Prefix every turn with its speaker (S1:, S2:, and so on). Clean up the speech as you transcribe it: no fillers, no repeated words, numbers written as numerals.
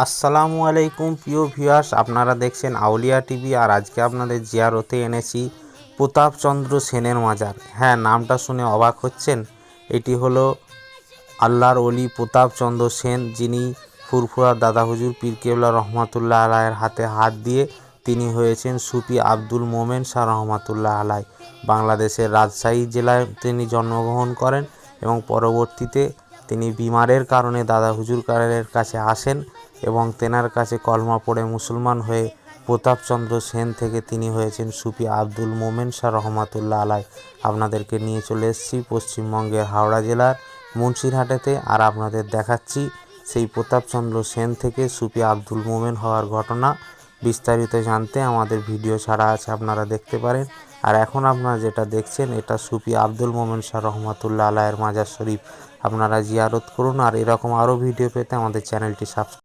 S1: আসসালামু আলাইকুম প্রিয় ভিউয়ার্স, আপনারা দেখছেন আউলিয়া টিভি। আর আজকে আপনাদের জিয়ারতে এনেছি প্রতাপচন্দ্র সেনের মাজার। হ্যাঁ, নামটা শুনে অবাক হচ্ছেন। এটি হলো আল্লাহর ওলি প্রতাপচন্দ্র সেন, যিনি ফুরফুরা দাদা হুজুর পীর কেবলা রহমাতুল্লাহ আলাইয়ের হাতে হাত দিয়ে তিনি হয়েছেন সুফি আব্দুল মোমেন শাহ রহমাতুল্লাহ আলাই। বাংলাদেশের রাজশাহী জেলায় তিনি জন্মগ্রহণ করেন এবং পরবর্তীতে তিনি বিমারের কারণে দাদা হুজুরের কাছে আসেন এবং তেনার কাছে কলমা পড়ে মুসলমান হয়ে প্রতাপচন্দ্র সেন থেকে তিনি হয়েছেন সুফি আব্দুল মোমেন শাহ রহমাতুল্লাহ আলাই। আপনাদেরকে নিয়ে চলে এসেছি পশ্চিমবঙ্গের হাওড়া জেলার মুন্সিরহাটেতে, আর আপনাদের দেখাচ্ছি সেই প্রতাপচন্দ্র সেন থেকে সুফি আব্দুল মোমেন হওয়ার ঘটনা। বিস্তারিত জানতে আমাদের ভিডিও ছাড়া আছে, আপনারা দেখতে পারেন। আর এখন আপনারা যেটা দেখছেন এটা সুফি আব্দুল মোমেন শাহ রহমাতুল্লাহ আলাইয়ের মাজার শরীফ। আপনারা জিয়ারত করুন, আর এরকম আরও ভিডিও পেতে আমাদের চ্যানেলটি সাবস্ক্রাইব